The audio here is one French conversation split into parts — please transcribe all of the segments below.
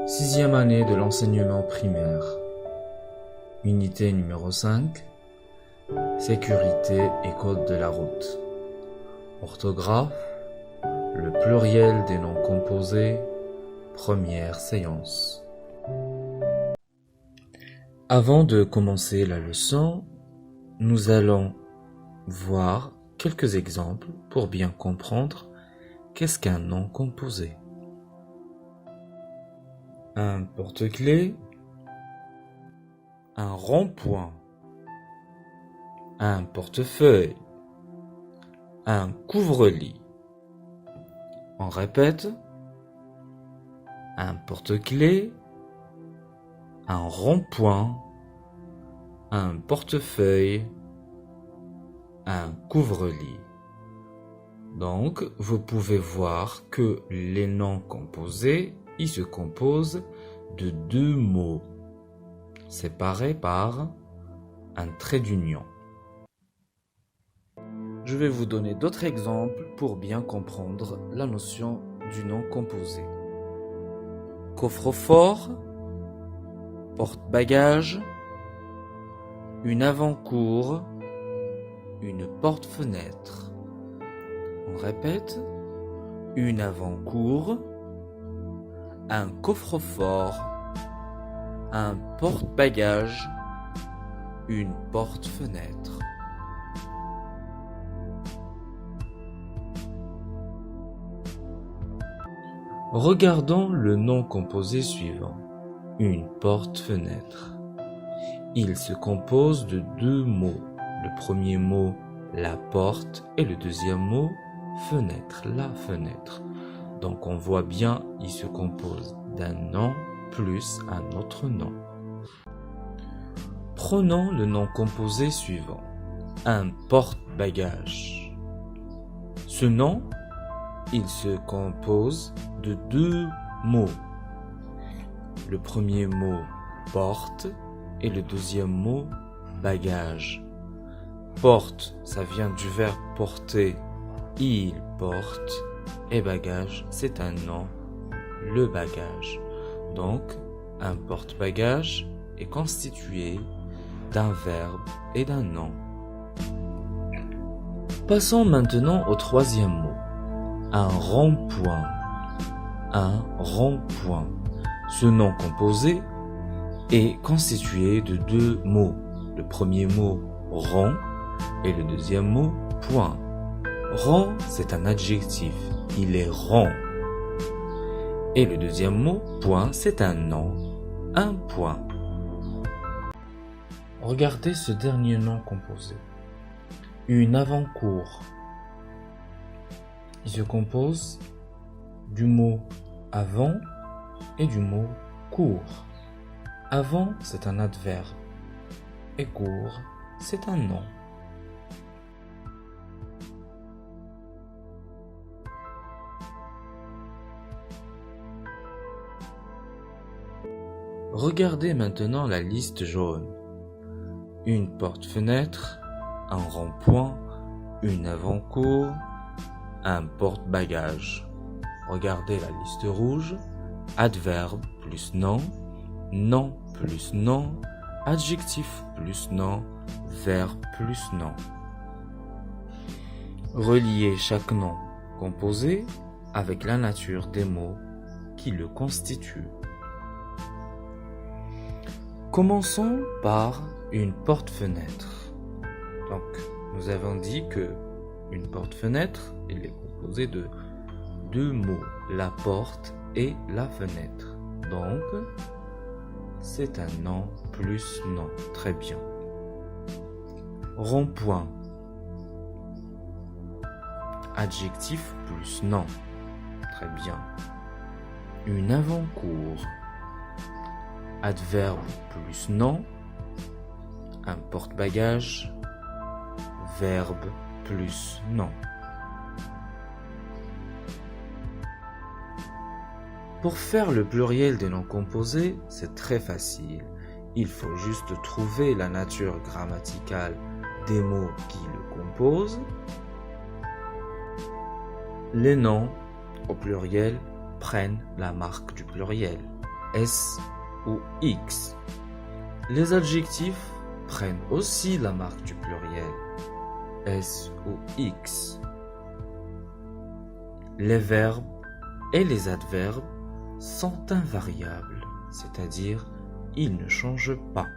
Sixième année de l'enseignement primaire. Unité numéro 5. Sécurité et code de la route. Orthographe. Le pluriel des noms composés. Première séance. Avant de commencer la leçon, nous allons voir quelques exemples pour bien comprendre qu'est-ce qu'un nom composé. Un porte-clés, un rond-point, un portefeuille, un couvre-lit. On répète, un porte-clés, un rond-point, un portefeuille, un couvre-lit. Donc, vous pouvez voir que les noms composés, ils se composent de deux mots, séparés par un trait d'union. Je vais vous donner d'autres exemples pour bien comprendre la notion du nom composé. Coffre-fort, porte-bagages, une avant-cour, une porte-fenêtre. On répète, une avant-cour, un coffre-fort, un porte-bagages, une porte-fenêtre. Regardons le nom composé suivant, une porte-fenêtre. Il se compose de deux mots. Le premier mot, la porte, et le deuxième mot, fenêtre, la fenêtre. Donc on voit bien, il se compose d'un nom plus un autre nom. Prenons le nom composé suivant, un porte-bagages. Ce nom, il se compose de deux mots. Le premier mot, porte, et le deuxième mot, bagage. Porte, ça vient du verbe porter, il porte, et bagage, c'est un nom, le bagage. Donc, un porte-bagages est constitué d'un verbe et d'un nom. Passons maintenant au troisième mot, un rond-point. Un rond-point. Ce nom composé est constitué de deux mots. Le premier mot, rond, et le deuxième mot, point. Rond, c'est un adjectif. Il est rond. Et le deuxième mot, point, c'est un nom. Un point. Regardez ce dernier nom composé. Une avant-cour. Il se compose du mot avant et du mot court. Avant, c'est un adverbe. Et court, c'est un nom. Regardez maintenant la liste jaune. Une porte-fenêtre, un rond-point, une avant-cour, un porte-bagages. Regardez la liste rouge. Adverbe plus nom, nom plus nom, adjectif plus nom, verbe plus nom. Reliez chaque nom composé avec la nature des mots qui le constituent. Commençons par une porte-fenêtre. Donc, nous avons dit que une porte-fenêtre, elle est composée de deux mots, la porte et la fenêtre. Donc, c'est un nom plus nom. Très bien. Rond-point. Adjectif plus nom. Très bien. Une avant-cour. Adverbe plus nom. Un porte-bagages. Verbe plus nom. Pour faire le pluriel des noms composés, c'est très facile. Il faut juste trouver la nature grammaticale des mots qui le composent Les noms au pluriel prennent la marque du pluriel, S ou X. Les adjectifs prennent aussi la marque du pluriel, S ou X. Les verbes et les adverbes sont invariables, c'est-à-dire ils ne changent pas.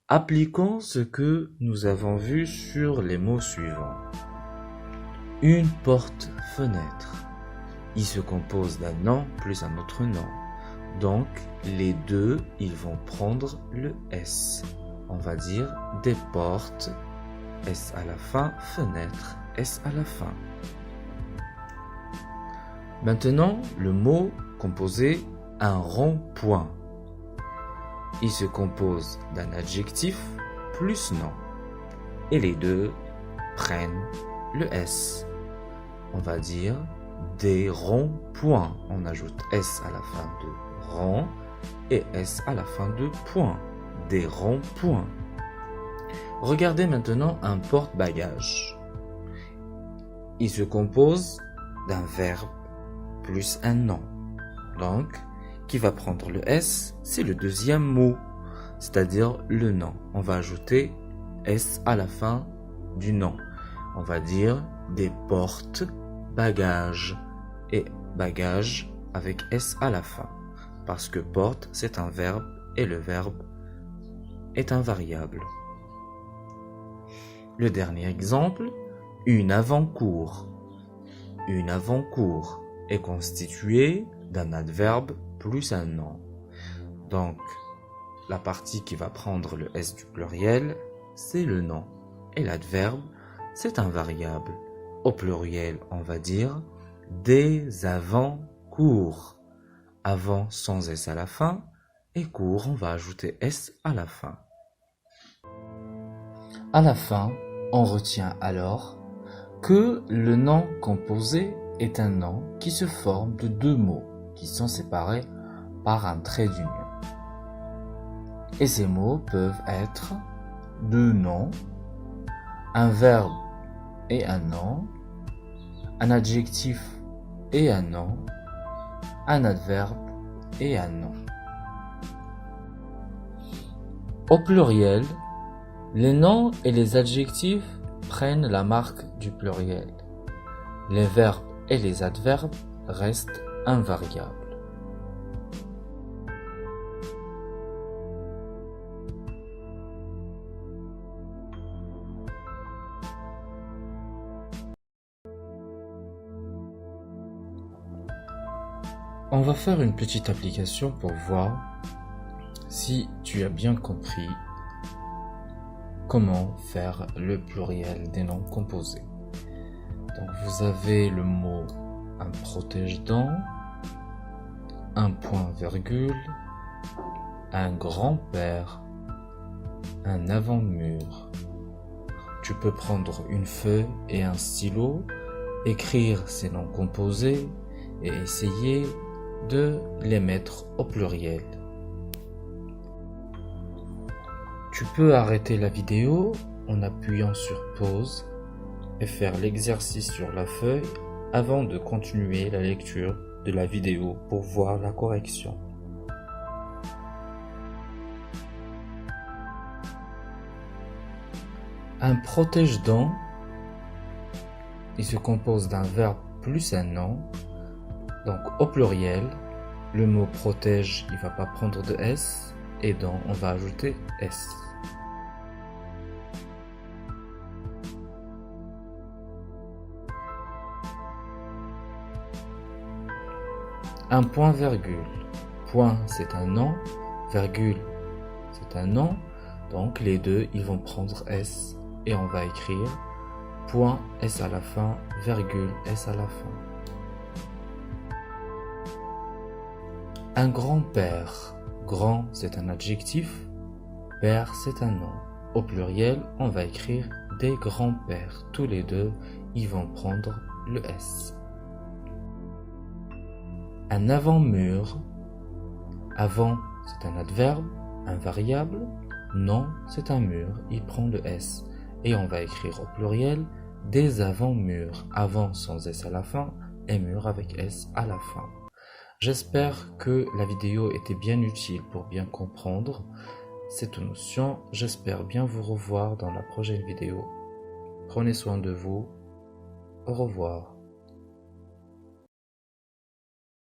Appliquons ce que nous avons vu sur les mots suivants. Une porte-fenêtre. Il se compose d'un nom plus un autre nom. Donc, les deux, ils vont prendre le S. On va dire des portes, S à la fin, fenêtre, S à la fin. Maintenant, le mot composé un rond-point. Il se compose d'un adjectif plus nom. Et les deux prennent le S. On va dire des ronds-points. On ajoute S à la fin de rond et S à la fin de point. Des ronds-points. Regardez maintenant un porte-bagages. Il se compose d'un verbe plus un nom. Donc, qui va prendre le S, c'est le deuxième mot, c'est-à-dire le nom. On va ajouter S à la fin du nom. On va dire des porte-bagages et bagages avec S à la fin. Parce que porte, c'est un verbe et le verbe est un variable. Le dernier exemple, une avant-cour. Une avant-cour est constituée d'un adverbe plus un nom. Donc, la partie qui va prendre le S du pluriel, c'est le nom. Et l'adverbe, c'est un variable. Au pluriel, on va dire des avant-cours. Avant sans S à la fin, et cours, on va ajouter S à la fin. À la fin, on retient alors que le nom composé est un nom qui se forme de deux mots qui sont séparés par un trait d'union. Et ces mots peuvent être deux noms, un verbe et un nom, un adjectif et un nom, un adverbe et un nom. Au pluriel, les noms et les adjectifs prennent la marque du pluriel. Les verbes et les adverbes restent invariables. On va faire une petite application pour voir si tu as bien compris comment faire le pluriel des noms composés. Donc vous avez le mot un protège-dents, un point-virgule, un grand-père, un avant-mur. Tu peux prendre une feuille et un stylo, écrire ces noms composés et essayer de les mettre au pluriel. Tu peux arrêter la vidéo en appuyant sur pause et faire l'exercice sur la feuille avant de continuer la lecture de la vidéo pour voir la correction. Un protège-dents, il se compose d'un verbe plus un nom. Donc au pluriel, le mot protège, il va pas prendre de S, et dents, on va ajouter S. Un point-virgule. Point, c'est un nom. Virgule, c'est un nom. Donc les deux, ils vont prendre S et on va écrire point S à la fin, virgule S à la fin. Un grand-père. Grand, c'est un adjectif. Père, c'est un nom. Au pluriel, on va écrire des grands-pères. Tous les deux, ils vont prendre le S. Un avant-mur. Avant, c'est un adverbe, un variable. Non, c'est un mur, il prend le S. Et on va écrire au pluriel des avant-murs, avant sans S à la fin et murs avec S à la fin. J'espère que la vidéo était bien utile pour bien comprendre cette notion. J'espère bien vous revoir dans la prochaine vidéo. Prenez soin de vous. Au revoir.